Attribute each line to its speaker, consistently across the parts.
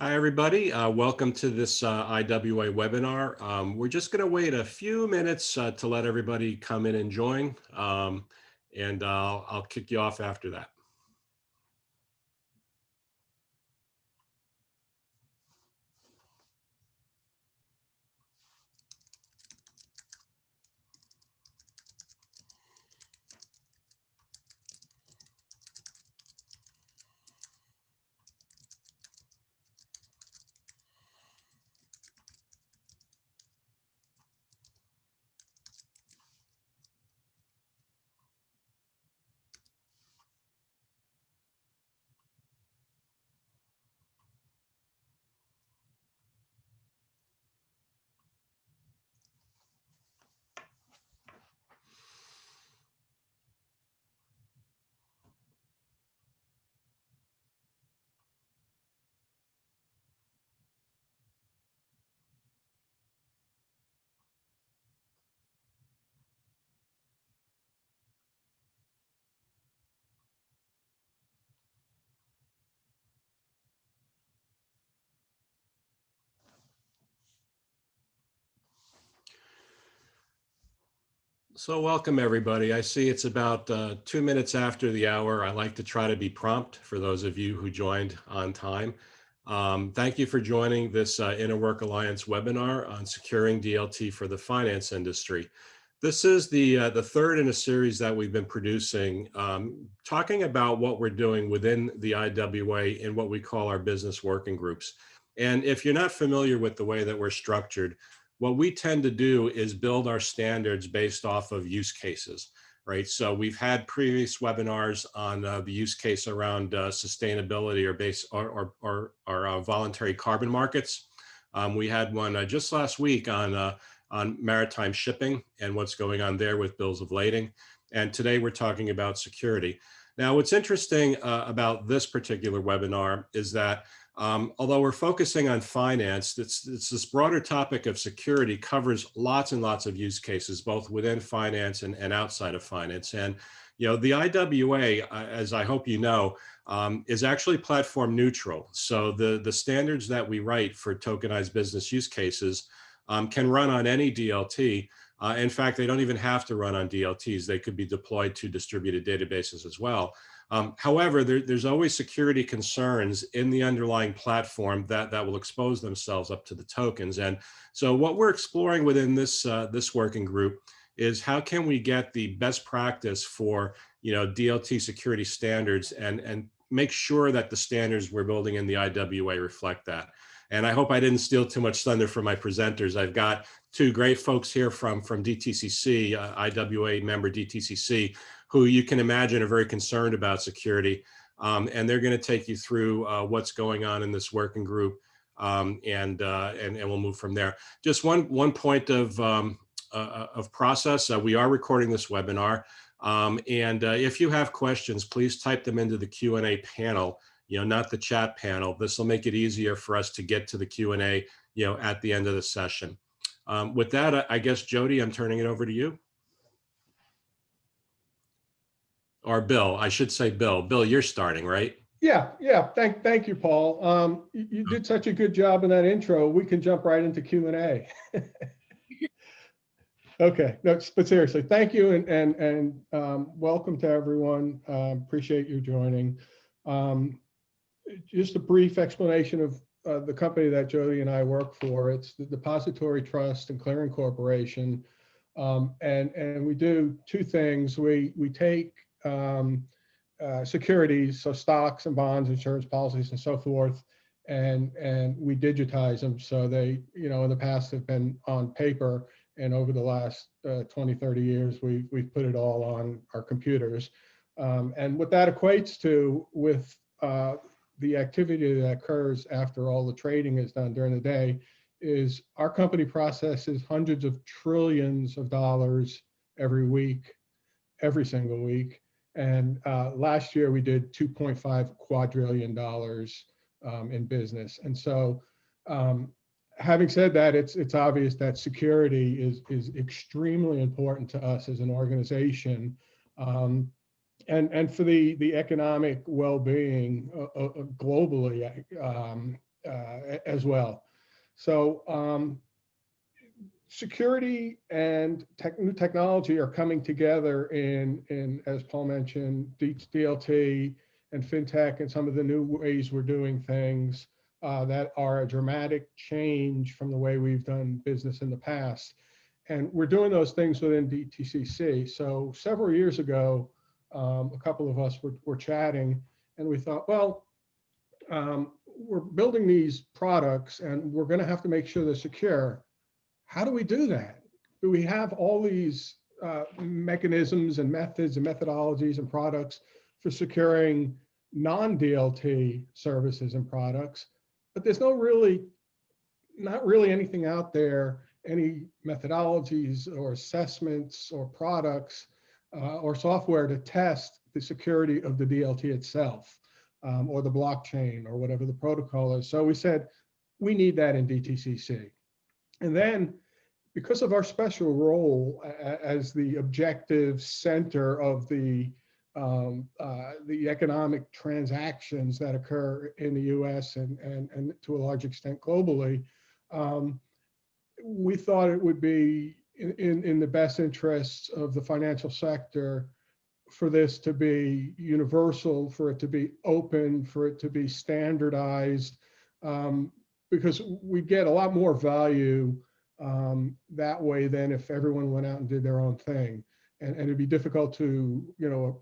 Speaker 1: Hi, everybody. Welcome to this IWA webinar. We're just going to wait a few minutes to let everybody come in and join, and I'll kick you off after that. So welcome, everybody. I see it's about 2 minutes after the hour. I like to try to be prompt for those of you who joined on time. Thank you for joining this Interwork Alliance webinar on securing DLT for the finance industry. This is the third in a series that we've been producing, talking about what we're doing within the IWA in what we call our business working groups. And if you're not familiar with the way that we're structured, what we tend to do is build our standards based off of use cases, right? So we've had previous webinars on the use case around sustainability or voluntary carbon markets. We had one just last week on maritime shipping and what's going on there with bills of lading. And today we're talking about security. Now, what's interesting about this particular webinar is that although we're focusing on finance, it's this broader topic of security covers lots and lots of use cases, both within finance and outside of finance. And the IWA, as I hope you know, is actually platform neutral. So the standards that we write for tokenized business use cases can run on any DLT. In fact, they don't even have to run on DLTs. They could be deployed to distributed databases as well. However, there's always security concerns in the underlying platform that will expose themselves up to the tokens. And so what we're exploring within this working group is how can we get the best practice for DLT security standards and make sure that the standards we're building in the IWA reflect that. And I hope I didn't steal too much thunder from my presenters. I've got two great folks here from DTCC, IWA member DTCC, who you can imagine are very concerned about security. And they're going to take you through what's going on in this working group, and we'll move from there. Just one point of process. We are recording this webinar. And if you have questions, please type them into the Q&A panel, not the chat panel. This will make it easier for us to get to the Q&A, at the end of the session. With that, I guess, Jyoti, I'm turning it over to you. Or Bill, I should say Bill. Bill, you're starting, right?
Speaker 2: Yeah. Thank you, Paul. You did such a good job in that intro. We can jump right into Q&A. Okay, no, but seriously, thank you and welcome to everyone. Appreciate you joining. Just a brief explanation of the company that Jyoti and I work for. It's the Depository Trust and Clearing Corporation, and we do two things. We take securities, so stocks and bonds, insurance policies, and so forth, and we digitize them. So they, in the past have been on paper, and over the last 20, 30 years, we've put it all on our computers. And what that equates to with the activity that occurs after all the trading is done during the day is our company processes hundreds of trillions of dollars every week, every single week. And last year we did $2.5 quadrillion in business. And so having said that, it's obvious that security is extremely important to us as an organization. And for the economic well-being globally, as well. So security and new technology are coming together in, as Paul mentioned, DLT and fintech and some of the new ways we're doing things that are a dramatic change from the way we've done business in the past. And we're doing those things within DTCC. So several years ago, a couple of us were chatting and we thought, well, we're building these products and we're going to have to make sure they're secure. How do we do that? Do we have all these mechanisms and methods and methodologies and products for securing non-DLT services and products? But there's not really anything out there, any methodologies or assessments or products or software to test the security of the DLT itself or the blockchain or whatever the protocol is. So we said, we need that in DTCC. And then because of our special role as the objective center of the economic transactions that occur in the US and to a large extent globally, we thought it would be in the best interests of the financial sector for this to be universal, for it to be open, for it to be standardized, because we get a lot more value that way than if everyone went out and did their own thing. And it'd be difficult to,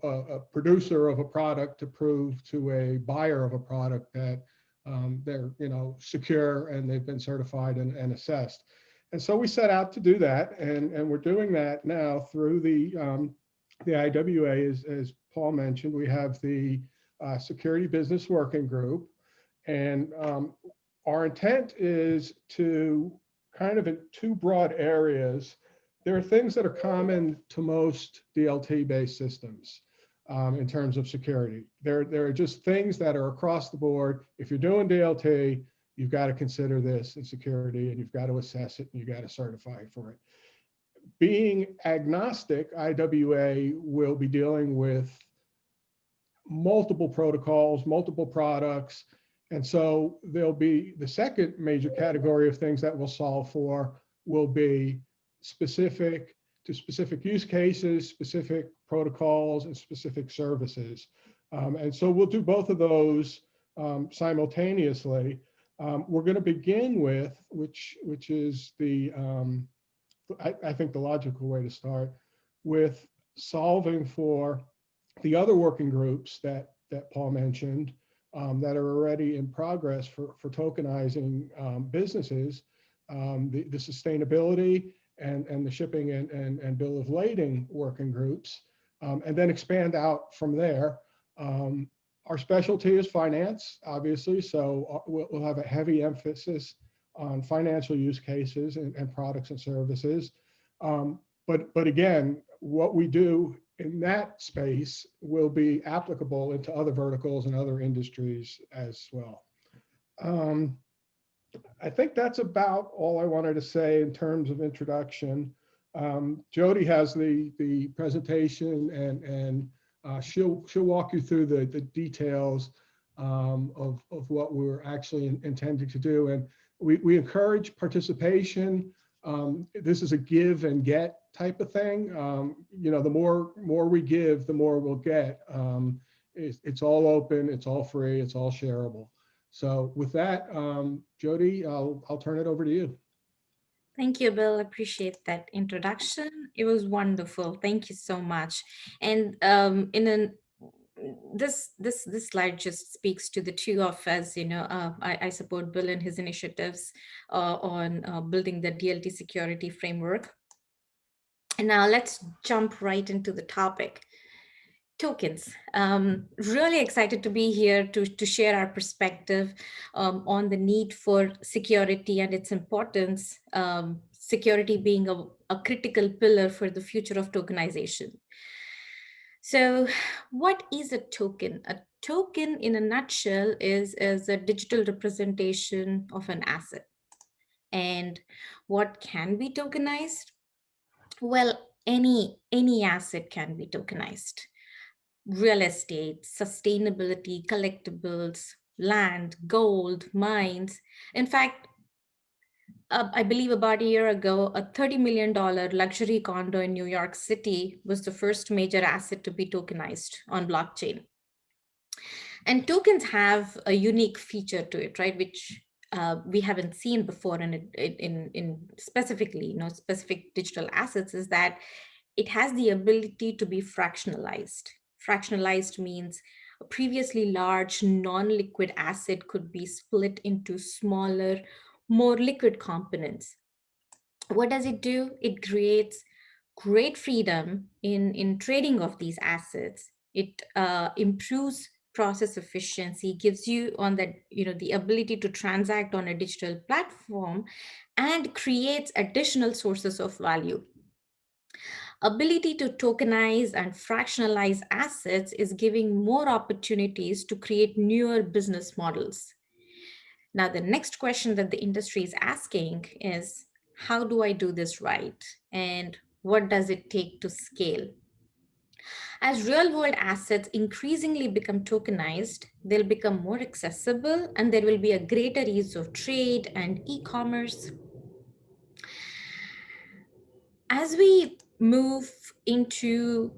Speaker 2: a producer of a product to prove to a buyer of a product that they're, secure and they've been certified and assessed. And so we set out to do that, and we're doing that now through the IWA, as Paul mentioned. We have the Security Business Working Group, and our intent is to kind of in two broad areas. There are things that are common to most DLT-based systems in terms of security. There are just things that are across the board. If you're doing DLT, you've got to consider this in security, and you've got to assess it, and you've got to certify for it. Being agnostic, IWA will be dealing with multiple protocols, multiple products. And so there'll be the second major category of things that we'll solve for will be specific to specific use cases, specific protocols, and specific services. And so we'll do both of those simultaneously. We're going to begin with, which is the, I think the logical way to start, with solving for the other working groups that Paul mentioned that are already in progress for tokenizing businesses, the sustainability and the shipping and bill of lading working groups, and then expand out from there. Our specialty is finance, obviously, so we'll have a heavy emphasis on financial use cases and products and services. But again, what we do in that space will be applicable into other verticals and other industries as well. I think that's about all I wanted to say in terms of introduction. Jyoti has the presentation, and she'll walk you through the details of what we're actually intending to do. And we encourage participation. This is a give and get type of thing. The more we give, the more we'll get. It's all open, it's all free, it's all shareable. So with that, Jyoti, I'll turn it over to you.
Speaker 3: Thank you, Bill. Appreciate that introduction. It was wonderful. Thank you so much. And this slide just speaks to the two of us. I support Bill and his initiatives on building the DLT security framework. And now let's jump right into the topic. Tokens. Really excited to be here to share our perspective on the need for security and its importance, security being a critical pillar for the future of tokenization. So what is a token? A token in a nutshell is a digital representation of an asset. And what can be tokenized? Well, any asset can be tokenized. Real estate, sustainability, collectibles, land, gold, mines. In fact, I believe about a year ago, a $30 million luxury condo in New York City was the first major asset to be tokenized on blockchain. And tokens have a unique feature to it, right? Which we haven't seen before in specifically, specific digital assets, is that it has the ability to be fractionalized. Fractionalized means a previously large non-liquid asset could be split into smaller, more liquid components. What does it do? It creates great freedom in trading of these assets. It improves process efficiency, gives you on that, the ability to transact on a digital platform, and creates additional sources of value. Ability to tokenize and fractionalize assets is giving more opportunities to create newer business models. Now, the next question that the industry is asking is, how do I do this right? And what does it take to scale? As real world assets increasingly become tokenized, they'll become more accessible and there will be a greater ease of trade and e-commerce. As we move into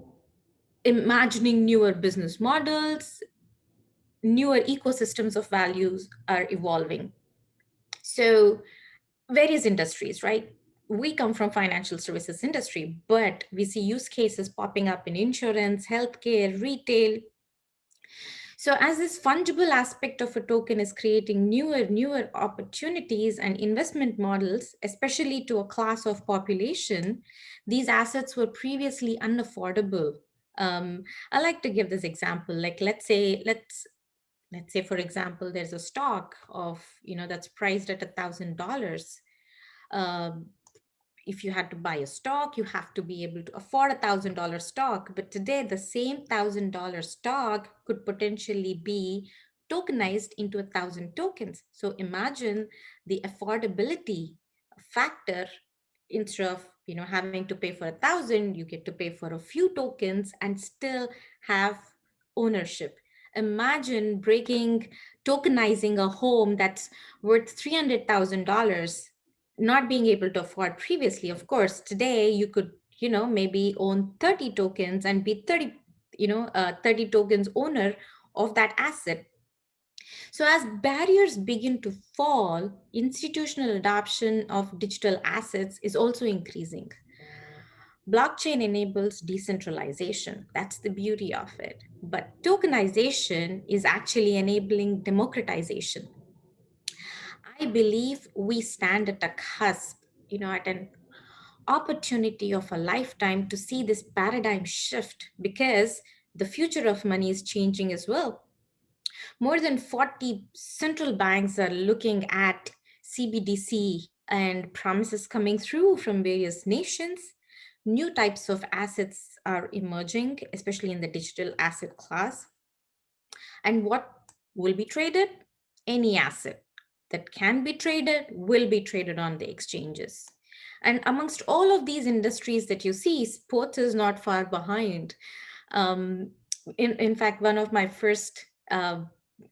Speaker 3: imagining newer business models, newer ecosystems of values are evolving. So various industries, right? We come from financial services industry, but we see use cases popping up in insurance, healthcare, retail. So as this fungible aspect of a token is creating newer opportunities and investment models, especially to a class of population, these assets were previously unaffordable. I like to give this example. Like, let's say, for example, there's a stock of, that's priced at $1,000. If you had to buy a stock, you have to be able to afford $1,000 stock. But today, the same $1,000 stock could potentially be tokenized into 1,000 tokens. So imagine the affordability factor. Instead of having to pay for 1,000, you get to pay for a few tokens and still have ownership. Imagine tokenizing a home that's worth $300,000, not being able to afford previously. Of course, today you could, maybe own 30 tokens and be 30 tokens owner of that asset. So as barriers begin to fall, institutional adoption of digital assets is also increasing. Blockchain enables decentralization. That's the beauty of it. But tokenization is actually enabling democratization. I believe we stand at a cusp, at an opportunity of a lifetime to see this paradigm shift, because the future of money is changing as well. More than 40 central banks are looking at CBDC and promises coming through from various nations. New types of assets are emerging, especially in the digital asset class. And what will be traded? Any asset that can be traded will be traded on the exchanges. And amongst all of these industries that you see, sports is not far behind. In fact, one of my first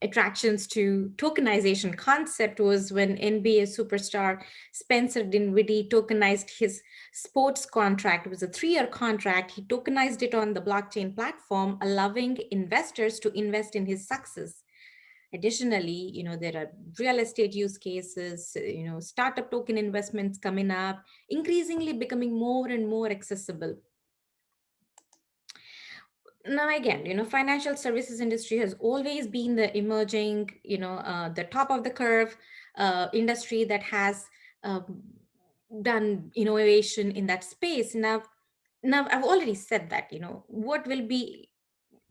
Speaker 3: attractions to tokenization concept was when NBA superstar Spencer Dinwiddie tokenized his sports contract. It was a 3-year contract. He tokenized it on the blockchain platform, allowing investors to invest in his success. Additionally, there are real estate use cases, startup token investments coming up, increasingly becoming more and more accessible. Now, again, financial services industry has always been the emerging, the top of the curve industry that has done innovation in that space. Now I've already said that, what will be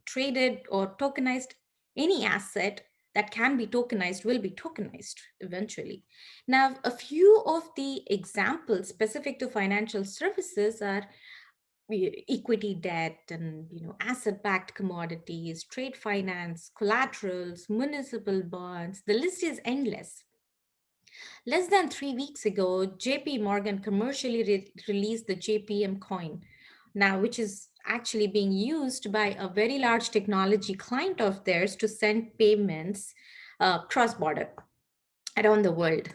Speaker 3: traded or tokenized, any asset that can be tokenized will be tokenized eventually. Now, a few of the examples specific to financial services are equity debt and asset-backed commodities, trade finance, collaterals, municipal bonds. The list is endless. Less than 3 weeks ago, JP Morgan commercially released the JPM coin, now which is actually being used by a very large technology client of theirs to send payments cross-border around the world.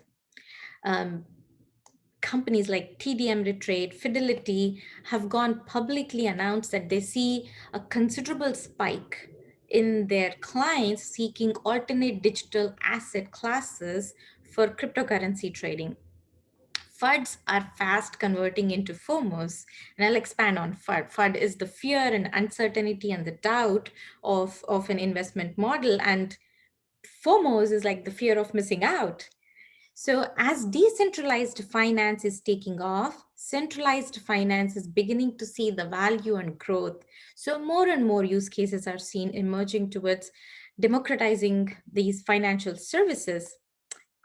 Speaker 3: Companies like TD Ameritrade, Fidelity have gone publicly announced that they see a considerable spike in their clients seeking alternate digital asset classes for cryptocurrency trading. FUDs are fast converting into FOMOs, and I'll expand on FUD. FUD is the fear and uncertainty and the doubt of an investment model, and FOMOs is like the fear of missing out. So as decentralized finance is taking off, centralized finance is beginning to see the value and growth. So more and more use cases are seen emerging towards democratizing these financial services.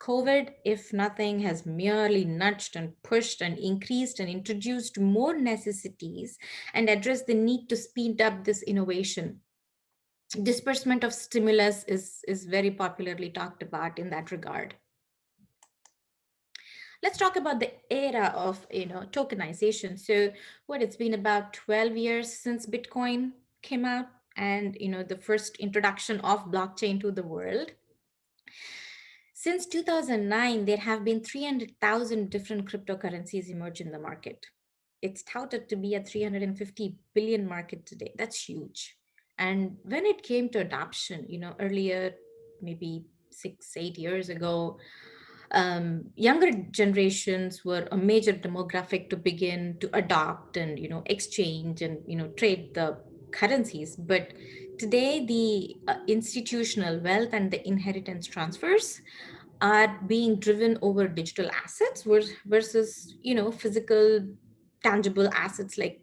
Speaker 3: COVID, if nothing, has merely nudged and pushed and increased and introduced more necessities and addressed the need to speed up this innovation. Disbursement of stimulus is very popularly talked about in that regard. Let's talk about the era of tokenization. So what, it's been about 12 years since Bitcoin came out and the first introduction of blockchain to the world. Since 2009, there have been 300,000 different cryptocurrencies emerge in the market. It's touted to be a 350 billion market today. That's huge. And when it came to adoption, earlier, maybe 6-8 years ago, younger generations were a major demographic to begin to adopt and exchange and trade the currencies. But today, the institutional wealth and the inheritance transfers are being driven over digital assets versus physical tangible assets like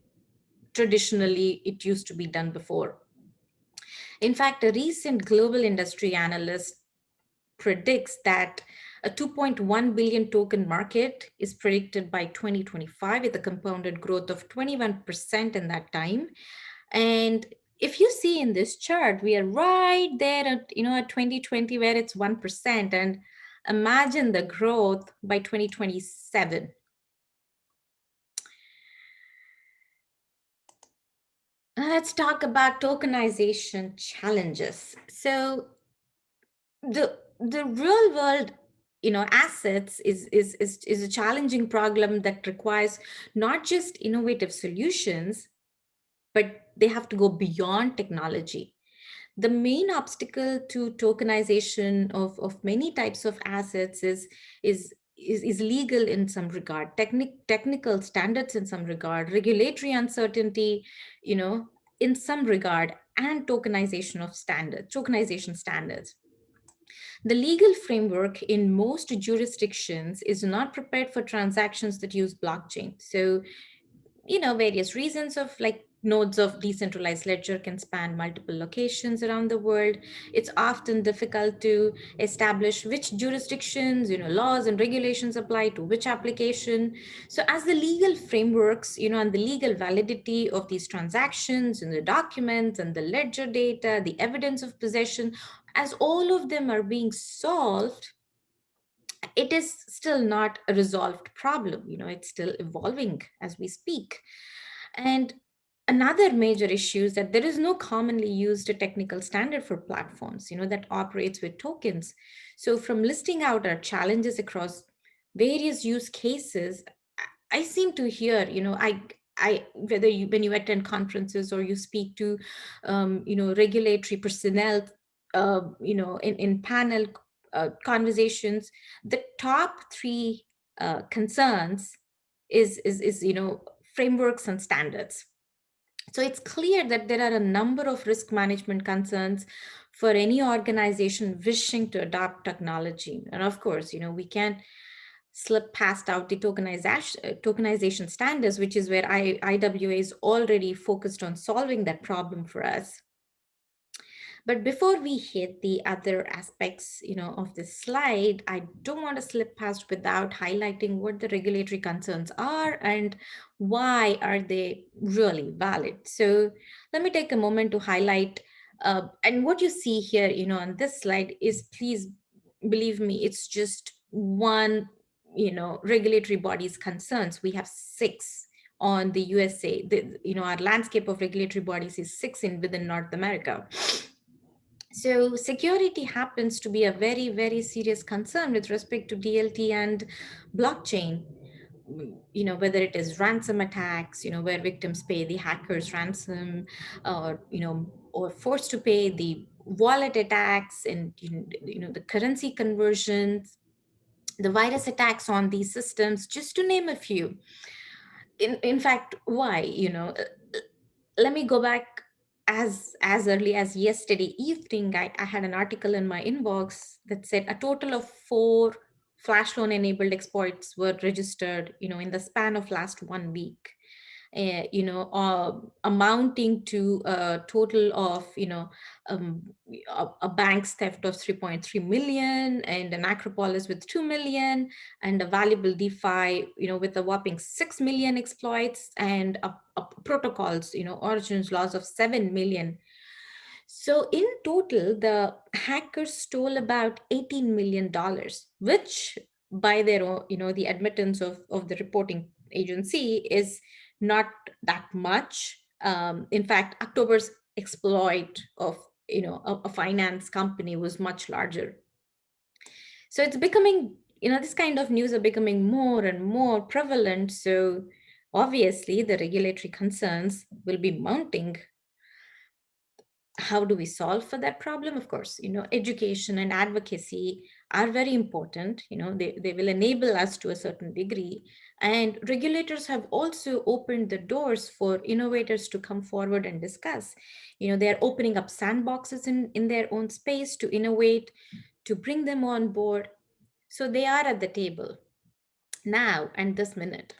Speaker 3: traditionally it used to be done before. In fact, a recent global industry analyst predicts that a 2.1 billion token market is predicted by 2025 with a compounded growth of 21% in that time. And if you see in this chart, we are right there at, at 2020 where it's 1%, and imagine the growth by 2027. Let's talk about tokenization challenges. So the real world assets is a challenging problem that requires not just innovative solutions, but they have to go beyond technology. The main obstacle to tokenization of many types of assets is legal in some regard, technical standards in some regard, regulatory uncertainty, in some regard, and tokenization standards. The legal framework in most jurisdictions is not prepared for transactions that use blockchain. So, various reasons of like nodes of decentralized ledger can span multiple locations around the world. It's often difficult to establish which jurisdictions, laws and regulations apply to which application. So as the legal frameworks, and the legal validity of these transactions and the documents and the ledger data, the evidence of possession, as all of them are being solved, it is still not a resolved problem. It's still evolving as we speak. And another major issue is that there is no commonly used technical standard for platforms, that operates with tokens. So from listing out our challenges across various use cases, I seem to hear, whether when you attend conferences or you speak to, regulatory personnel, in panel conversations, the top three concerns is frameworks and standards. So it's clear that there are a number of risk management concerns for any organization wishing to adopt technology. And of course, we can't slip past out the tokenization standards, which is where IWA is already focused on solving that problem for us. But before we hit the other aspects, of this slide, I don't want to slip past without highlighting what the regulatory concerns are and why are they really valid. So let me take a moment to highlight, and what you see here, on this slide is, please believe me, it's just one, regulatory body's concerns. We have 6 on the USA. Our landscape of regulatory bodies is 6 within North America. So security happens to be a very, very serious concern with respect to DLT and blockchain. Whether it is ransom attacks, where victims pay the hackers ransom, or, or forced to pay the wallet attacks, and, the currency conversions, the virus attacks on these systems, just to name a few. In fact, why, let me go back as early as yesterday evening. I had an article in my inbox that said a total of 4 flash loan enabled exploits were registered, in the span of last 1 week. Amounting to a total of, um, a bank's theft of 3.3 million, and an Acropolis with 2 million, and a valuable DeFi, with a whopping 6 million exploits, and a protocols, origins loss of 7 million. So in total, the hackers stole about $18 million, which by their own, the admittance of the reporting agency is not that much. In fact, October's exploit of, a finance company was much larger. So it's becoming, this kind of news are becoming more and more prevalent. So obviously the regulatory concerns will be mounting. How do we solve for that problem? Of course, education and advocacy are very important. They will enable us to a certain degree. And regulators have also opened the doors for innovators to come forward and discuss. They're opening up sandboxes in their own space to innovate, to bring them on board. So they are at the table now and this minute.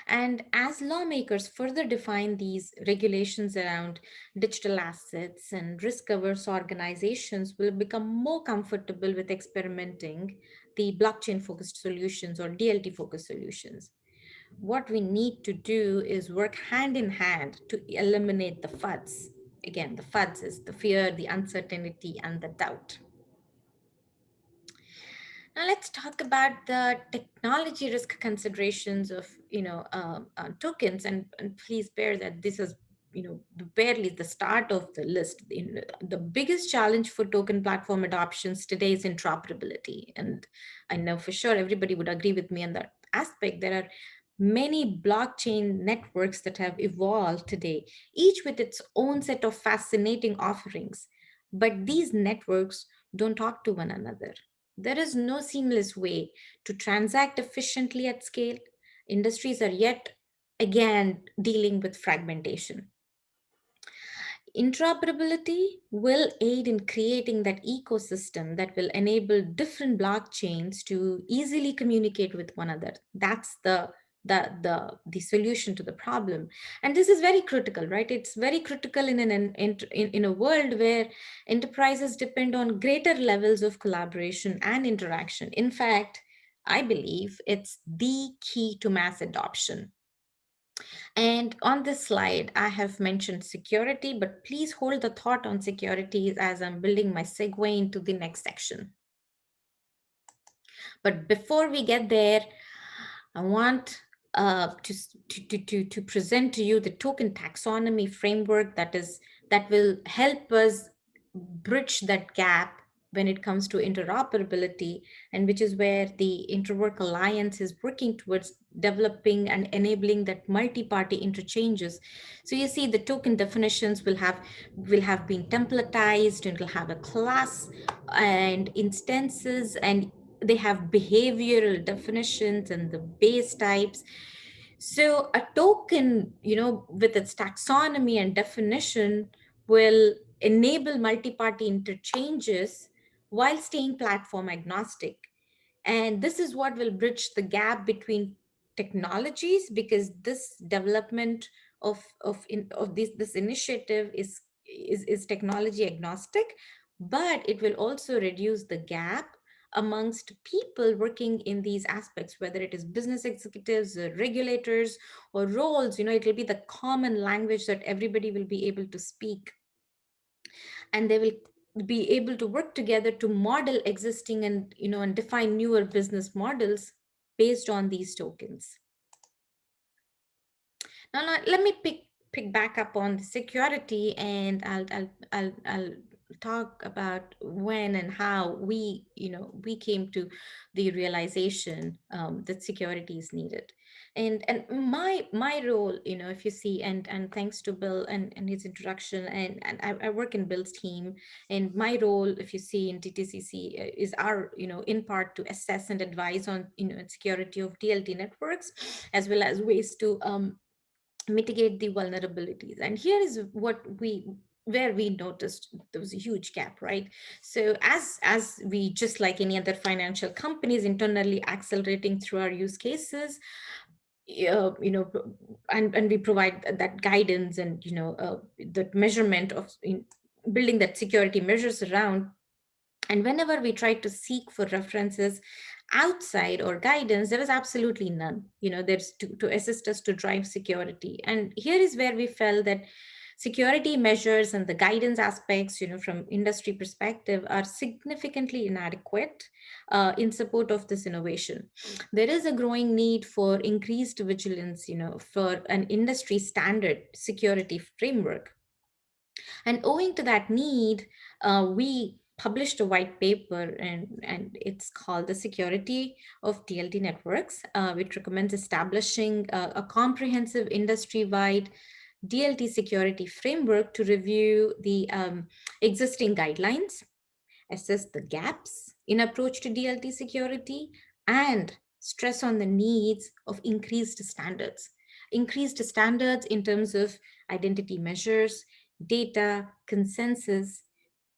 Speaker 3: And as lawmakers further define these regulations around digital assets, and risk-averse organizations will become more comfortable with experimenting the blockchain-focused solutions or DLT-focused solutions. What we need to do is work hand in hand to eliminate the FUDs. Again, the FUDs is the fear, the uncertainty, and the doubt. Now let's talk about the technology risk considerations of, tokens, and please bear that this is, barely the start of the list. The biggest challenge for token platform adoptions today is interoperability, and I know for sure everybody would agree with me on that aspect. There are many blockchain networks that have evolved today, each with its own set of fascinating offerings, but these networks don't talk to one another. There is no seamless way to transact efficiently at scale. Industries are yet again dealing with fragmentation. Interoperability will aid in creating that ecosystem that will enable different blockchains to easily communicate with one another. That's the solution to the problem. And this is very critical, right? It's very critical in a world where enterprises depend on greater levels of collaboration and interaction. In fact, I believe it's the key to mass adoption. And on this slide, I have mentioned security, but please hold the thought on security as I'm building my segue into the next section. But before we get there, I want to present to you the token taxonomy framework that will help us bridge that gap when it comes to interoperability, and which is where the Interwork Alliance is working towards developing and enabling that multi-party interchanges. So you see the token definitions will have been templatized, and will have a class and instances, and they have behavioral definitions and the base types. So a token, with its taxonomy and definition, will enable multi-party interchanges while staying platform agnostic. And this is what will bridge the gap between technologies, because this development of this initiative is technology agnostic, but it will also reduce the gap amongst people working in these aspects, whether it is business executives, regulators, or roles. It will be the common language that everybody will be able to speak, and they will be able to work together to model existing and define newer business models based on these tokens. Now let me pick back up on the security, and I'll talk about when and how we came to the realization that security is needed. And my role, if you see, and thanks to Bill and his introduction, and I work in Bill's team, and my role, if you see, in DTCC is our, in part to assess and advise on, security of DLT networks, as well as ways to mitigate the vulnerabilities. And here is where we noticed there was a huge gap, right? So as we, just like any other financial companies, internally accelerating through our use cases, and we provide that guidance and that measurement of building that security measures around. And whenever we tried to seek for references outside or guidance, there was absolutely none. There's to assist us to drive security. And here is where we felt that security measures and the guidance aspects, from industry perspective, are significantly inadequate in support of this innovation. There is a growing need for increased vigilance, for an industry standard security framework. And owing to that need, we published a white paper, and it's called The Security of DLT Networks, which recommends establishing a comprehensive industry-wide DLT security framework to review the existing guidelines, assess the gaps in approach to DLT security, and stress on the needs of increased standards. Increased standards in terms of identity measures, data, consensus,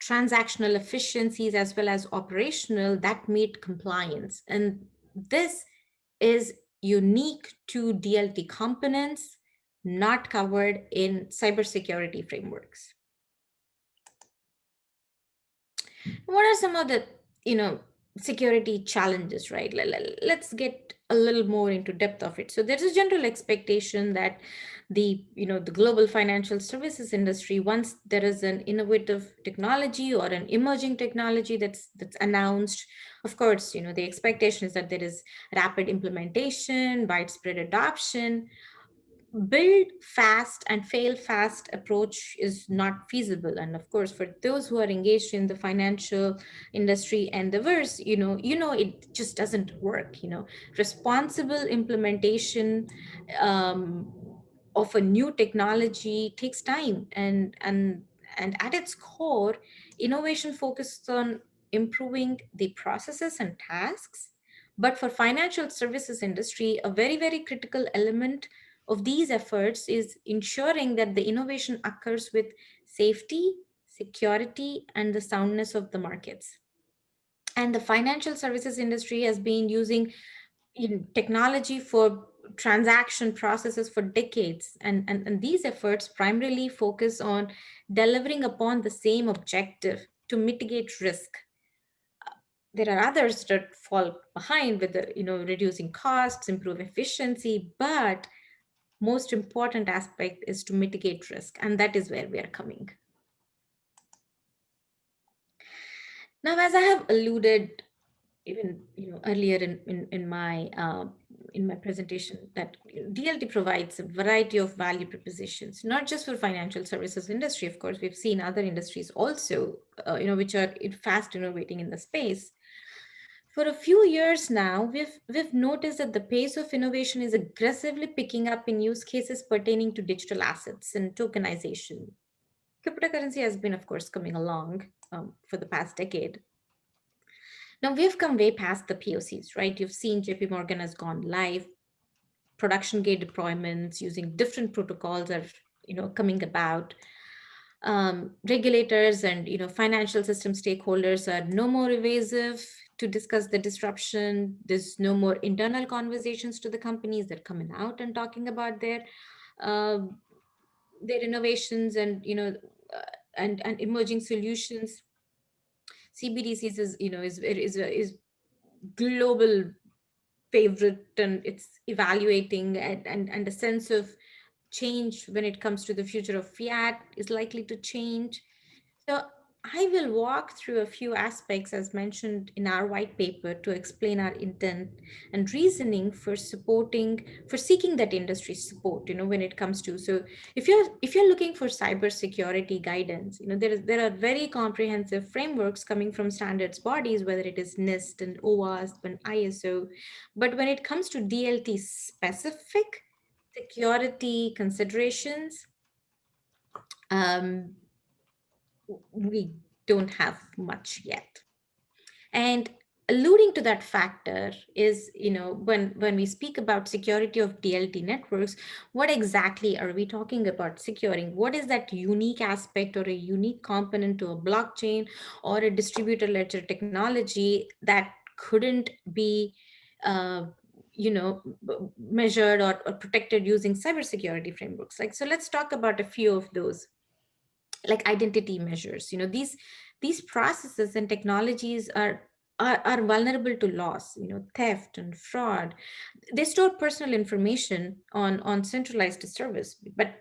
Speaker 3: transactional efficiencies, as well as operational, that meet compliance. And this is unique to DLT components, not covered in cybersecurity frameworks. What are some of the, security challenges, right? Let's get a little more into depth of it. So there's a general expectation that the global financial services industry, once there is an innovative technology or an emerging technology that's announced, of course, the expectation is that there is rapid implementation, widespread adoption. Build fast and fail fast approach is not feasible. And of course, for those who are engaged in the financial industry and the verse, it just doesn't work. Responsible implementation of a new technology takes time, and at its core, innovation focuses on improving the processes and tasks. But for financial services industry, a very, very critical element of these efforts is ensuring that the innovation occurs with safety, security, and the soundness of the markets. And the financial services industry has been using technology for transaction processes for decades. And these efforts primarily focus on delivering upon the same objective to mitigate risk. There are others that fall behind with the, reducing costs, improve efficiency, but most important aspect is to mitigate risk, and that is where we are coming. Now, as I have alluded even earlier in my presentation, that DLT provides a variety of value propositions, not just for financial services industry. Of course, we've seen other industries also, which are fast innovating in the space. For a few years now, we've noticed that the pace of innovation is aggressively picking up in use cases pertaining to digital assets and tokenization. Cryptocurrency has been, of course, coming along for the past decade. Now we've come way past the POCs, right? You've seen JP Morgan has gone live, production grade deployments using different protocols are, coming about. Regulators and financial system stakeholders are no more evasive to discuss the disruption. There's no more internal conversations to the companies. They're coming out and talking about their innovations and and emerging solutions. CBDCs is global favorite, and it's evaluating, and a sense of change when it comes to the future of fiat is likely to change. So I will walk through a few aspects as mentioned in our white paper to explain our intent and reasoning for seeking that industry support, when it comes to. So if you're looking for cybersecurity guidance, there are very comprehensive frameworks coming from standards bodies, whether it is NIST and OWASP and ISO. But when it comes to DLT specific security considerations, um, we don't have much yet. And alluding to that factor is, when we speak about security of DLT networks, what exactly are we talking about securing? What is that unique aspect or a unique component to a blockchain or a distributed ledger technology that couldn't be measured or protected using cybersecurity frameworks? So let's talk about a few of those, like identity measures. These processes and technologies are vulnerable to loss, theft and fraud. They store personal information on centralized service, but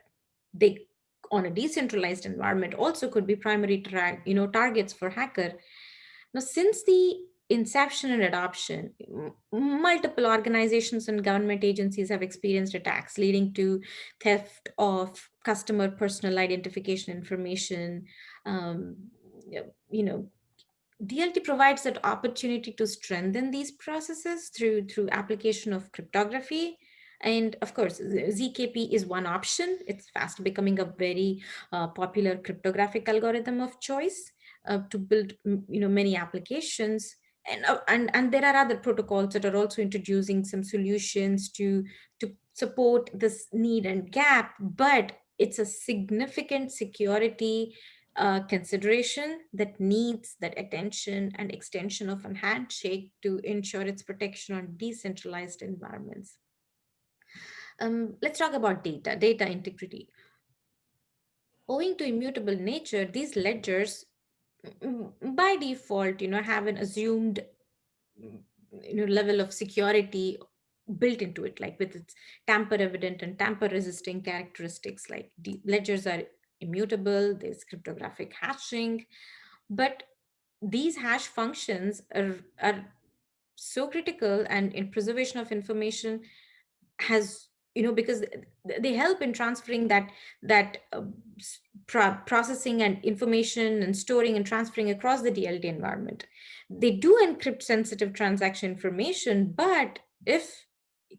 Speaker 3: they, on a decentralized environment, also could be primary targets for hacker. Now, since the inception and adoption, multiple organizations and government agencies have experienced attacks leading to theft of customer personal identification information. Um, you know, DLT provides that opportunity to strengthen these processes through application of cryptography. And of course, ZKP is one option. It's fast becoming a very popular cryptographic algorithm of choice to build many applications. And there are other protocols that are also introducing some solutions to support this need and gap, but it's a significant security consideration that needs that attention and extension of a handshake to ensure its protection on decentralized environments. Let's talk about data integrity. Owing to immutable nature, these ledgers by default, have an assumed level of security built into it, like with its tamper evident and tamper resisting characteristics. Like ledgers are immutable, there's cryptographic hashing, but these hash functions are so critical and in preservation of information has, because they help in transferring that processing and information and storing and transferring across the DLT environment. They do encrypt sensitive transaction information, but if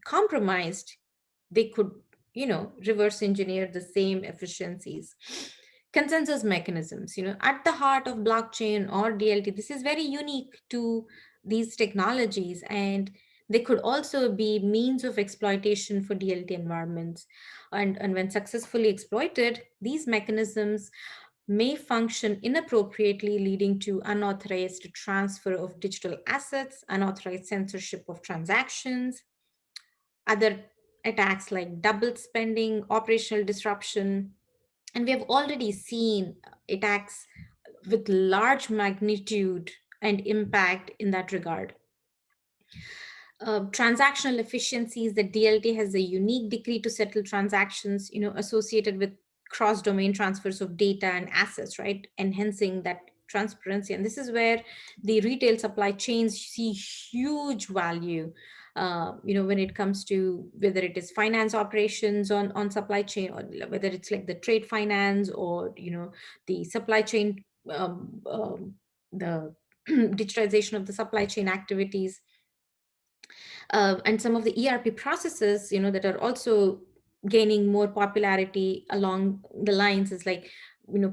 Speaker 3: compromised, they could, reverse engineer the same efficiencies. Consensus mechanisms, at the heart of blockchain or DLT, this is very unique to these technologies, and they could also be means of exploitation for DLT environments. And when successfully exploited, these mechanisms may function inappropriately, leading to unauthorized transfer of digital assets, unauthorized censorship of transactions, other attacks like double spending, operational disruption. And we have already seen attacks with large magnitude and impact in that regard. Transactional efficiencies, that DLT has a unique degree to settle transactions, associated with cross-domain transfers of data and assets, right? Enhancing that transparency. And this is where the retail supply chains see huge value, when it comes to whether it is finance operations on supply chain, or whether it's like the trade finance or, the supply chain, the digitization of the supply chain activities. And some of the ERP processes, that are also gaining more popularity along the lines is like,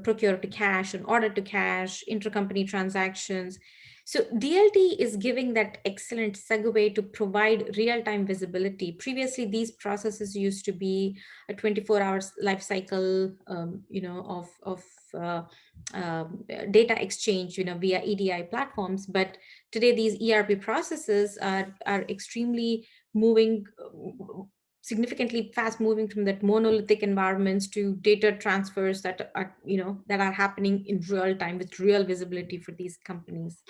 Speaker 3: procure to cash and order to cash, intercompany transactions. So DLT is giving that excellent segue to provide real-time visibility. Previously, these processes used to be a 24-hour life cycle, of data exchange, via EDI platforms. But today, these ERP processes are extremely moving, significantly fast moving from that monolithic environments to data transfers that are happening in real time with real visibility for these companies.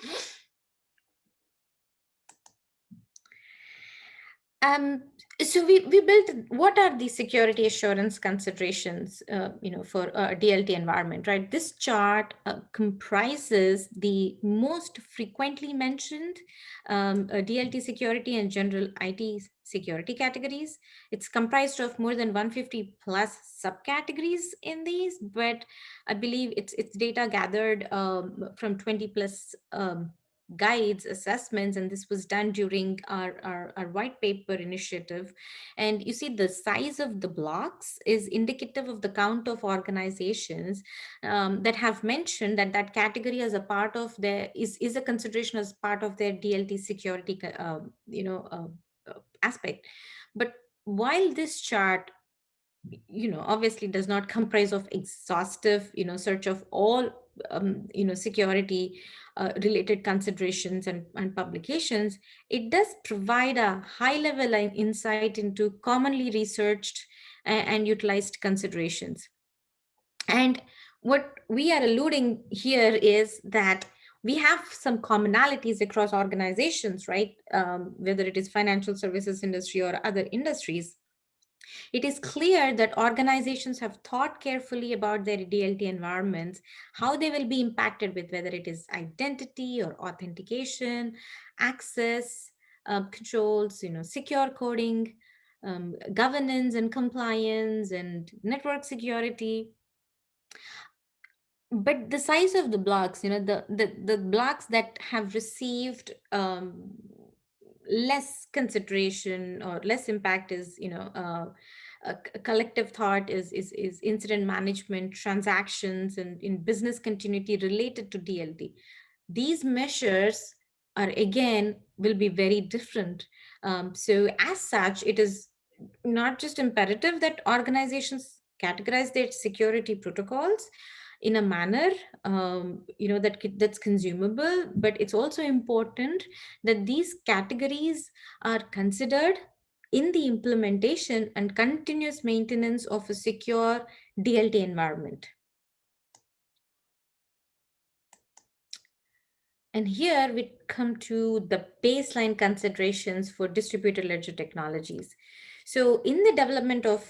Speaker 3: So we built, what are the security assurance considerations, for a DLT environment, right? This chart comprises the most frequently mentioned DLT security and general IT security categories. It's comprised of more than 150 plus subcategories in these, but I believe it's data gathered from 20 plus guides, assessments, and this was done during our white paper initiative. And you see the size of the blocks is indicative of the count of organizations that have mentioned that that category as a part of their, is a consideration as part of their DLT security aspect. But while this chart obviously does not comprise of exhaustive search of all security related considerations and publications, it does provide a high level insight into commonly researched and utilized considerations. And what we are alluding here is that we have some commonalities across organizations, right? Whether it is financial services industry or other industries, it is clear that organizations have thought carefully about their DLT environments, how they will be impacted with whether it is identity or authentication, access, controls, secure coding, governance and compliance, and network security. But the size of the blocks, the blocks that have received less consideration or less impact is, a collective thought is incident management, transactions, and in business continuity related to DLT. These measures are, again, will be very different. So as such, it is not just imperative that organizations categorize their security protocols in a manner that's consumable, but it's also important that these categories are considered in the implementation and continuous maintenance of a secure DLT environment. And here we come to the baseline considerations for distributed ledger technologies. So in the development of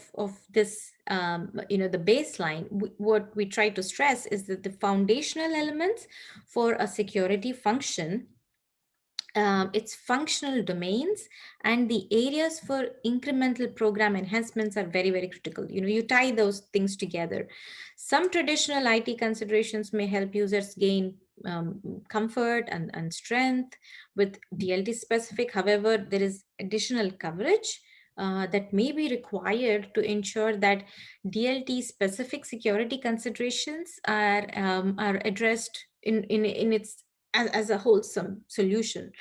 Speaker 3: this, the baseline, what we try to stress is that the foundational elements for a security function, its functional domains and the areas for incremental program enhancements are very, very critical. You tie those things together. Some traditional IT considerations may help users gain comfort and strength with DLT specific. However, there is additional coverage that may be required to ensure that DLT specific security considerations are addressed in its as a wholesome solution.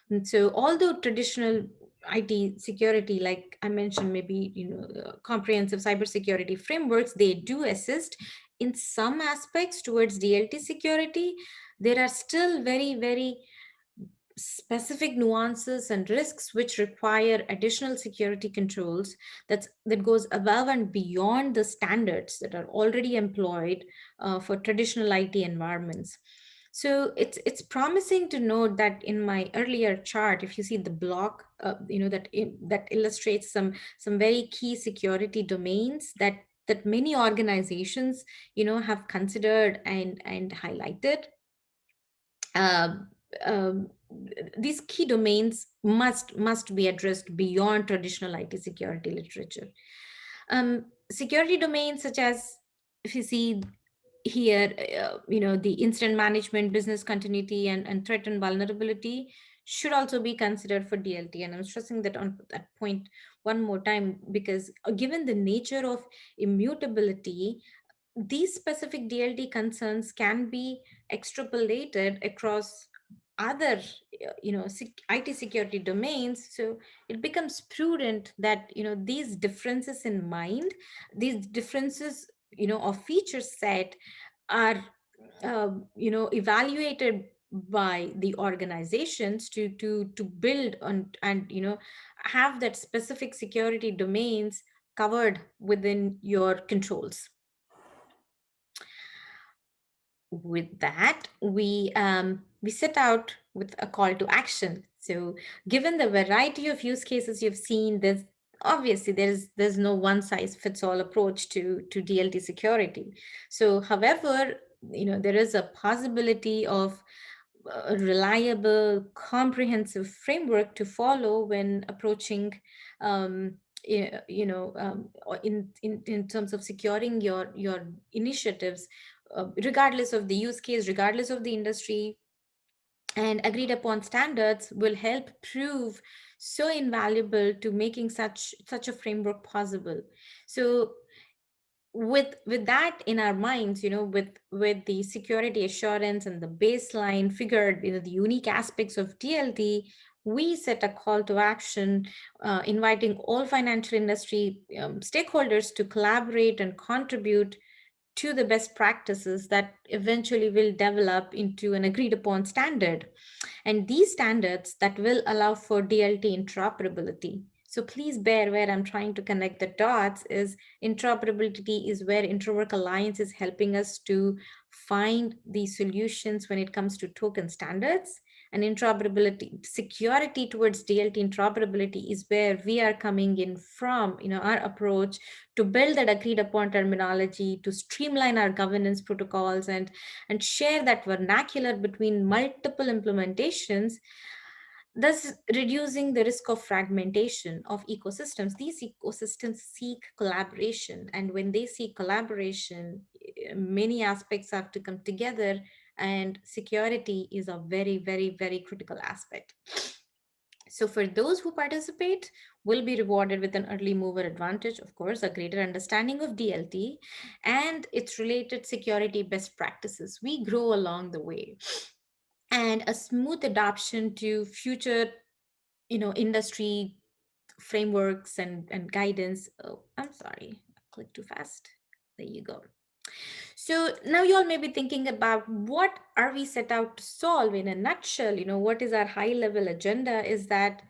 Speaker 3: And so although traditional IT security, like I mentioned, maybe comprehensive cybersecurity frameworks, they do assist in some aspects towards DLT security, there are still very, very specific nuances and risks which require additional security controls that goes above and beyond the standards that are already employed for traditional IT environments. So it's promising to note that in my earlier chart, if you see the block, that illustrates some very key security domains that many organizations have considered and highlighted. These key domains must be addressed beyond traditional IT security literature. Security domains such as, if you see here, the incident management, business continuity, and threat and vulnerability should also be considered for DLT. And I'm stressing that on that point one more time, because given the nature of immutability, these specific DLT concerns can be extrapolated across other IT security domains. So it becomes prudent that these differences in mind, these differences of feature set are evaluated by the organizations to build on and have that specific security domains covered within your controls. With that, we set out with a call to action. So given the variety of use cases you've seen, there's no one size fits all approach to DLT security. So however, there is a possibility of a reliable, comprehensive framework to follow when approaching, in terms of securing your initiatives, regardless of the use case, regardless of the industry, and agreed upon standards will help prove so invaluable to making such a framework possible. So with that in our minds, with the security assurance and the baseline figured, the unique aspects of DLT, we set a call to action, inviting all financial industry stakeholders to collaborate and contribute to the best practices that eventually will develop into an agreed upon standard. And these standards that will allow for DLT interoperability. So please bear where I'm trying to connect the dots is interoperability is where Interwork Alliance is helping us to find the solutions when it comes to token standards. And interoperability, security towards DLT interoperability is where we are coming in from, our approach to build that agreed upon terminology, to streamline our governance protocols, and share that vernacular between multiple implementations, thus reducing the risk of fragmentation of ecosystems. These ecosystems seek collaboration, and when they seek collaboration, many aspects have to come together, and security is a very, very, very critical aspect. So for those who participate, will be rewarded with an early mover advantage, of course, a greater understanding of DLT and its related security best practices. We grow along the way, and a smooth adoption to future, industry frameworks and guidance. Oh, I'm sorry, I clicked too fast. There you go. So now you all may be thinking about what are we set out to solve in a nutshell. What is our high level agenda is that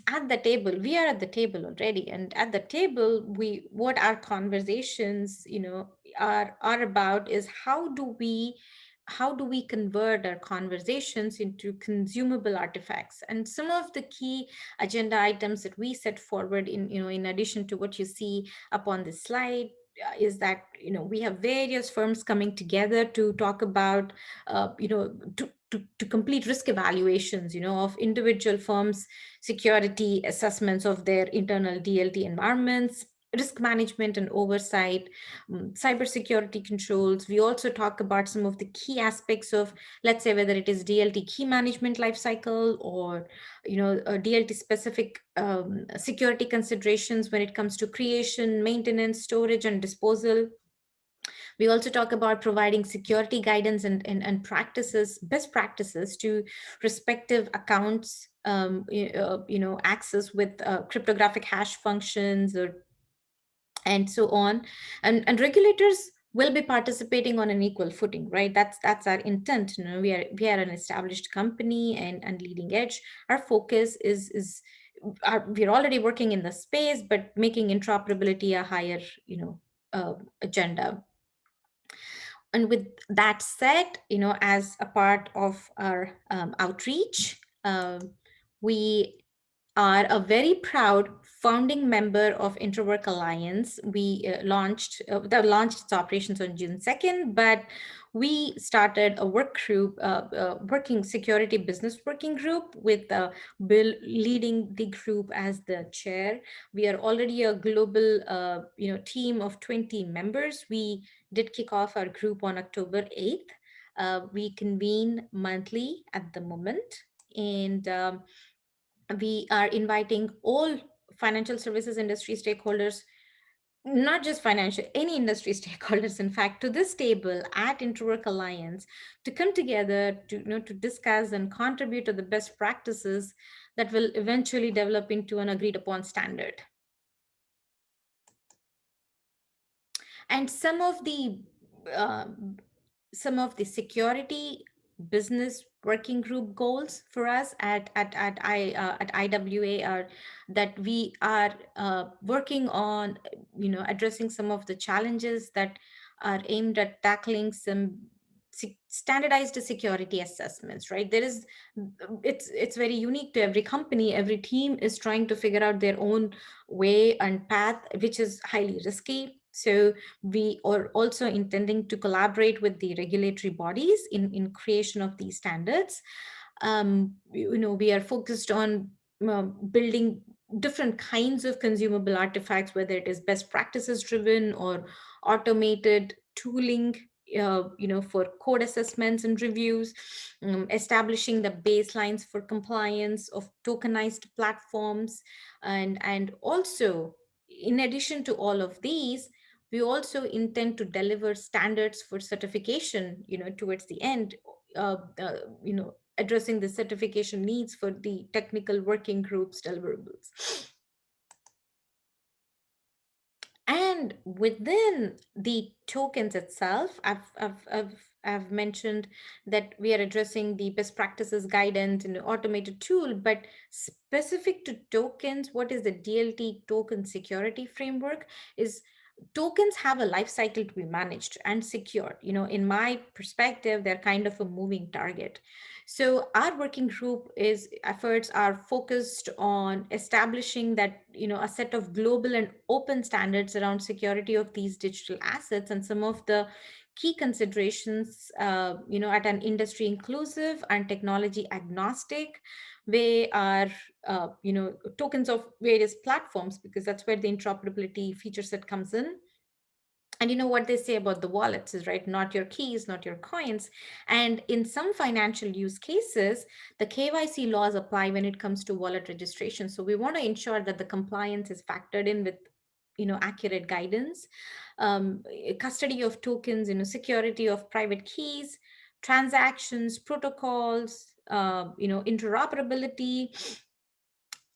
Speaker 3: at the table, we are at the table already, and at the table, what our conversations are about is how do we convert our conversations into consumable artifacts. And some of the key agenda items that we set forward in addition to what you see up on this slide, is that we have various firms coming together to talk about to complete risk evaluations of individual firms, security assessments of their internal DLT environments, risk management and oversight, cybersecurity controls. We also talk about some of the key aspects of, let's say, whether it is DLT key management lifecycle or DLT specific security considerations when it comes to creation, maintenance, storage, and disposal. We also talk about providing security guidance and practices, best practices to respective accounts, access with cryptographic hash functions and so on. And regulators will be participating on an equal footing, right? That's our intent. We are an established company and leading edge. Our focus is we're already working in the space, but making interoperability a higher agenda. And with that said, as a part of our outreach, we are a very proud founding member of Interwork Alliance. We launched its operations on June 2nd, but we started a work group, working security business working group with Bill leading the group as the chair. We are already a global team of 20 members. We did kick off our group on October 8th. We convene monthly at the moment, and we are inviting all financial services industry stakeholders, not just financial, any industry stakeholders, in fact, to this table at Interwork Alliance to come together to discuss and contribute to the best practices that will eventually develop into an agreed upon standard. And some of the security business working group goals for us at IWA are that we are working on addressing some of the challenges that are aimed at tackling some standardized security assessments, right? It's very unique to every company. Every team is trying to figure out their own way and path, which is highly risky. So we are also intending to collaborate with the regulatory bodies in creation of these standards. We are focused on building different kinds of consumable artifacts, whether it is best practices driven or automated tooling, for code assessments and reviews, establishing the baselines for compliance of tokenized platforms. And also, in addition to all of these, we also intend to deliver standards for certification, towards the end, addressing the certification needs for the technical working groups deliverables. And within the tokens itself, I've mentioned that we are addressing the best practices guidance in an automated tool, but specific to tokens, what is the DLT token security framework is tokens have a life cycle to be managed and secured. In my perspective, they're kind of a moving target. So our working group efforts are focused on establishing that, a set of global and open standards around security of these digital assets, and some of the key considerations, at an industry inclusive and technology agnostic way are, tokens of various platforms, because that's where the interoperability feature set comes in. And what they say about the wallets is, right, not your keys, not your coins. And in some financial use cases, the KYC laws apply when it comes to wallet registration. So we want to ensure that the compliance is factored in with accurate guidance, custody of tokens, security of private keys, transactions, protocols, interoperability.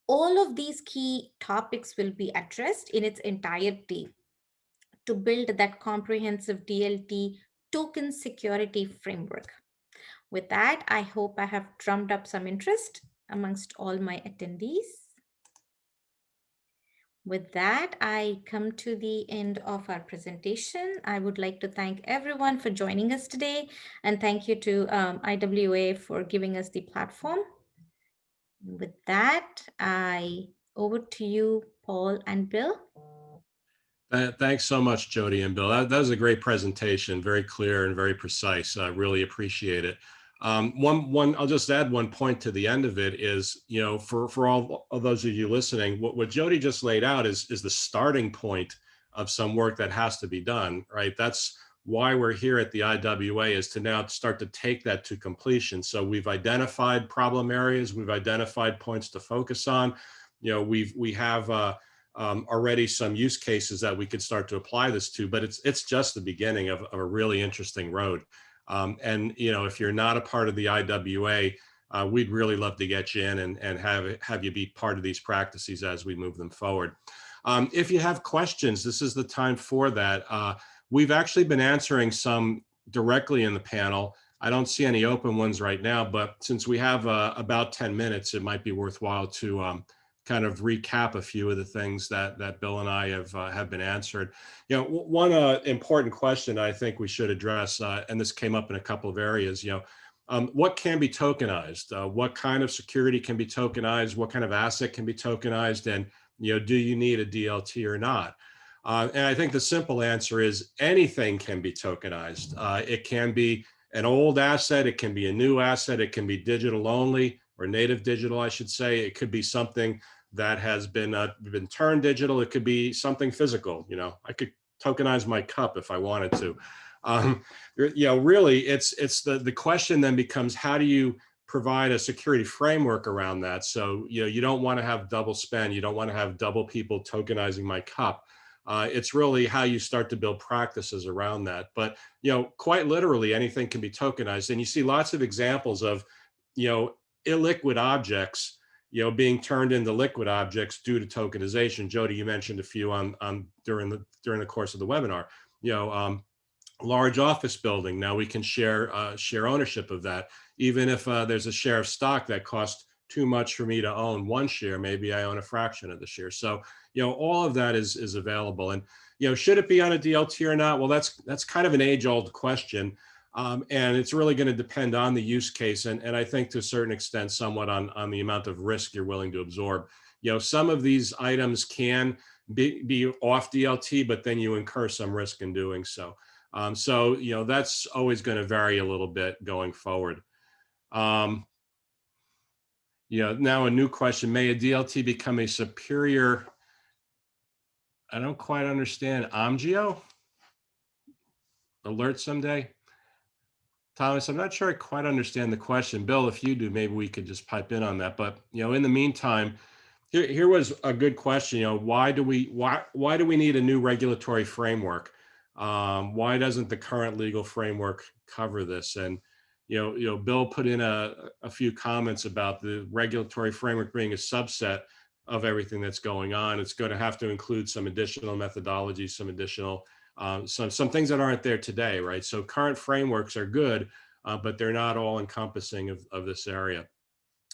Speaker 3: All of these key topics will be addressed in its entirety to build that comprehensive DLT token security framework. With that, I hope I have drummed up some interest amongst all my attendees. With that, I come to the end of our presentation. I would like to thank everyone for joining us today, and thank you to IWA for giving us the platform. With that, over to you, Paul and Bill.
Speaker 1: Thanks so much, Jyoti and Bill. That was a great presentation, very clear and very precise. I really appreciate it. I'll just add one point to the end of it is, for all of those of you listening, what Jyoti just laid out is the starting point of some work that has to be done, right? That's why we're here at the IWA, is to now start to take that to completion. So we've identified problem areas, we've identified points to focus on. We have already some use cases that we could start to apply this to, but it's just the beginning of a really interesting road. And if you're not a part of the IWA, we'd really love to get you in and have you be part of these practices as we move them forward. If you have questions, this is the time for that. We've actually been answering some directly in the panel. I don't see any open ones right now, but since we have about 10 minutes, it might be worthwhile to kind of recap a few of the things that Bill and I have been answered. One important question I think we should address, and this came up in a couple of areas, what can be tokenized? What kind of security can be tokenized? What kind of asset can be tokenized? And do you need a DLT or not? And I think the simple answer is anything can be tokenized. It can be an old asset, it can be a new asset, it can be digital only, or native digital, I should say. It could be something that has been turned digital. It could be something physical. I could tokenize my cup if I wanted to. Really, it's the question then becomes, how do you provide a security framework around that? So you don't want to have double spend. You don't want to have double people tokenizing my cup. It's really how you start to build practices around that. But quite literally, anything can be tokenized, and you see lots of examples of illiquid objects being turned into liquid objects due to tokenization. Jyoti, you mentioned a few during the course of the webinar. Large office building, now we can share ownership of that. Even if there's a share of stock that costs too much for me to own one share, maybe I own a fraction of the share. So all of that is available. And should it be on a DLT or not? Well, that's kind of an age-old question. And it's really going to depend on the use case, and I think to a certain extent somewhat on the amount of risk you're willing to absorb. You know, some of these items can be off DLT, but then you incur some risk in doing so. So, you know, that's always going to vary a little bit going forward. You know, now a new question: may a DLT become a superior? I don't quite understand. AMGO alert someday. Thomas, I'm not sure I quite understand the question. Bill, if you do, maybe we could just pipe in on that. But, you know, in the meantime, here was a good question. You know, why do we need a new regulatory framework? Why doesn't the current legal framework cover this? And, you know, Bill put in a few comments about the regulatory framework being a subset of everything that's going on. It's going to have to include some additional methodologies, some additional some things that aren't there today, right? So current frameworks are good, but they're not all encompassing of this area.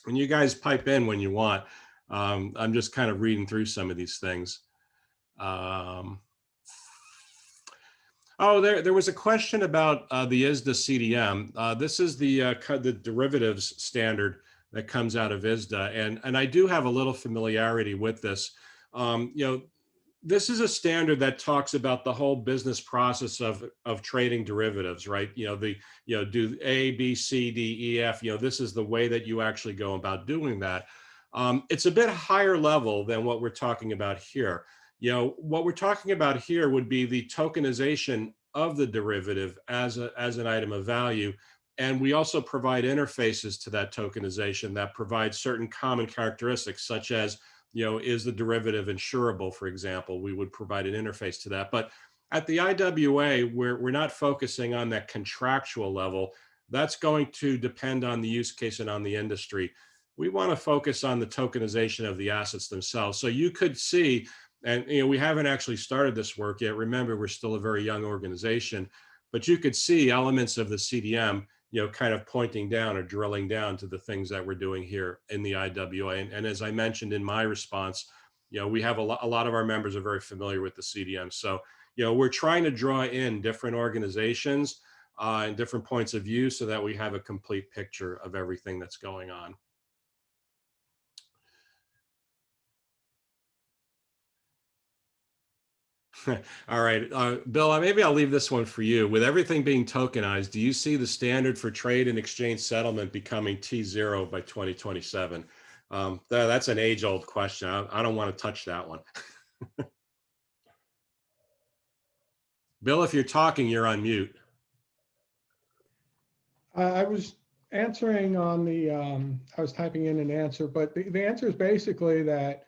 Speaker 1: And you guys pipe in when you want. I'm just kind of reading through some of these things. Oh, there was a question about the ISDA CDM. This is the derivatives standard that comes out of ISDA, and I do have a little familiarity with this. You know, this is a standard that talks about the whole business process of trading derivatives, right? You know, do A, B, C, D, E, F. You know, this is the way that you actually go about doing that. It's a bit higher level than what we're talking about here. You know, what we're talking about here would be the tokenization of the derivative as an item of value. And we also provide interfaces to that tokenization that provide certain common characteristics, such as, you know, is the derivative insurable, for example? We would provide an interface to that. But at the IWA, we're not focusing on that contractual level. That's going to depend on the use case and on the industry. We want to focus on the tokenization of the assets themselves. So you could see, and you know, we haven't actually started this work yet. Remember, we're still a very young organization, but you could see elements of the CDM, you know, kind of pointing down or drilling down to the things that we're doing here in the IWA. And as I mentioned in my response, you know, we have a lot of our members are very familiar with the CDM. So, you know, we're trying to draw in different organizations and different points of view so that we have a complete picture of everything that's going on. All right, Bill, maybe I'll leave this one for you. With everything being tokenized, do you see the standard for trade and exchange settlement becoming T0 by 2027? That's an age-old question. I don't want to touch that one. Bill, if you're talking, you're on mute.
Speaker 2: I was answering on the, I was typing in an answer, but the answer is basically that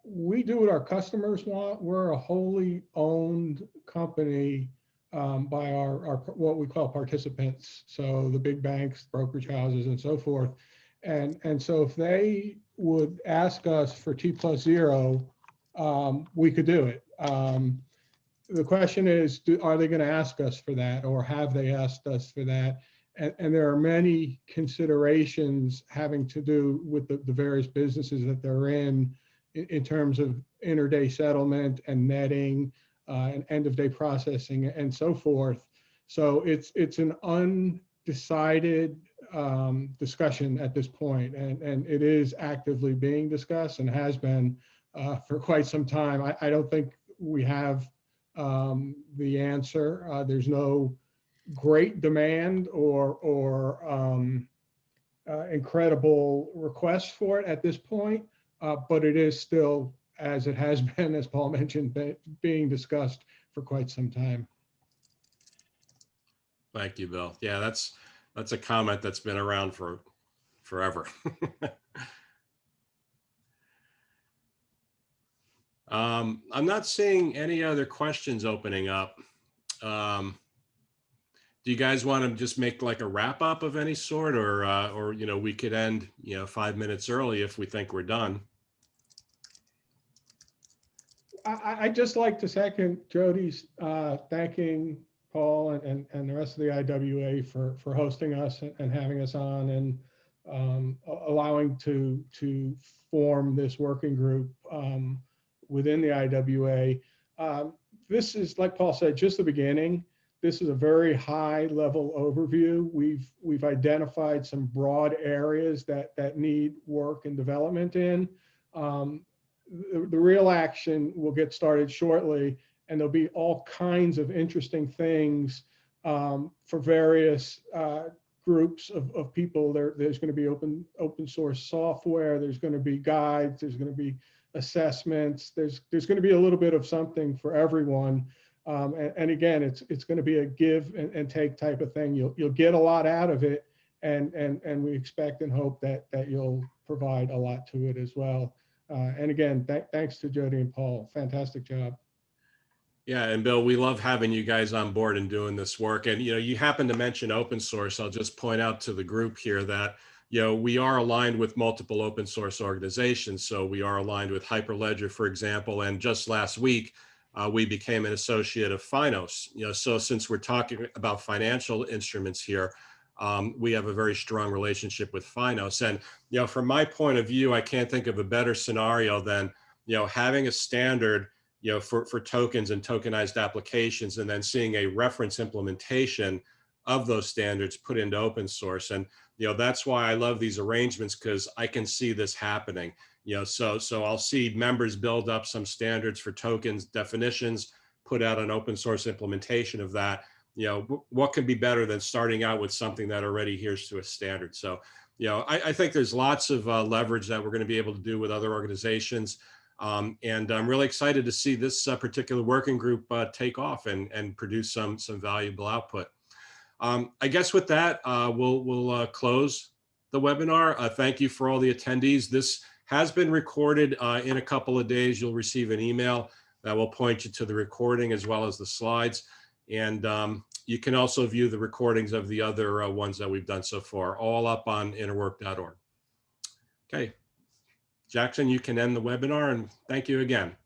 Speaker 2: we do what our customers want. We're a wholly owned company by our what we call participants. So the big banks, brokerage houses, and so forth. And so if they would ask us for T+0, we could do it. The question is, are they going to ask us for that, or have they asked us for that? And there are many considerations having to do with the various businesses that they're in terms of inter-day settlement and netting and end-of-day processing and so forth. So it's an undecided discussion at this point, and it is actively being discussed and has been for quite some time. I don't think we have the answer. There's no great demand or incredible request for it at this point. But it is still, as it has been, as Paul mentioned, being discussed for quite some time.
Speaker 1: Thank you, Bill. Yeah, that's a comment that's been around for forever. I'm not seeing any other questions opening up. Do you guys want to just make like a wrap up of any sort, or you know, we could end, you know, 5 minutes early if we think we're done?
Speaker 2: I'd just like to second Jyoti's thanking Paul and the rest of the IWA for hosting us and having us on, and allowing to form this working group within the IWA. This is, like Paul said, just the beginning. this is a very high level overview. We've identified some broad areas that need work and development in. The real action will get started shortly, and there'll be all kinds of interesting things for various groups of people. There's going to be open source software. There's going to be guides. There's going to be assessments. There's going to be a little bit of something for everyone. And again, it's going to be a give and take type of thing. You'll get a lot out of it, and we expect and hope that you'll provide a lot to it as well. And again, thanks to Jyoti and Paul. Fantastic job.
Speaker 1: Yeah, and Bill, we love having you guys on board and doing this work. And, you know, you happen to mention open source. I'll just point out to the group here that, you know, we are aligned with multiple open source organizations. So we are aligned with Hyperledger, for example, and just last week, we became an associate of Finos. You know, so since we're talking about financial instruments here, we have a very strong relationship with Finos. And, you know, from my point of view, I can't think of a better scenario than, you know, having a standard, you know, for tokens and tokenized applications, and then seeing a reference implementation of those standards put into open source. And, you know, that's why I love these arrangements, because I can see this happening. You know, so I'll see members build up some standards for tokens, definitions, put out an open source implementation of that. You know, what could be better than starting out with something that already adheres to a standard? So, you know, I think there's lots of leverage that we're going to be able to do with other organizations. And I'm really excited to see this particular working group take off and produce some valuable output. I guess with that, we'll close the webinar. Thank you for all the attendees. This has been recorded in a couple of days. You'll receive an email that will point you to the recording as well as the slides. And you can also view the recordings of the other ones that we've done so far, all up on interwork.org. Okay. Jackson, you can end the webinar, and thank you again.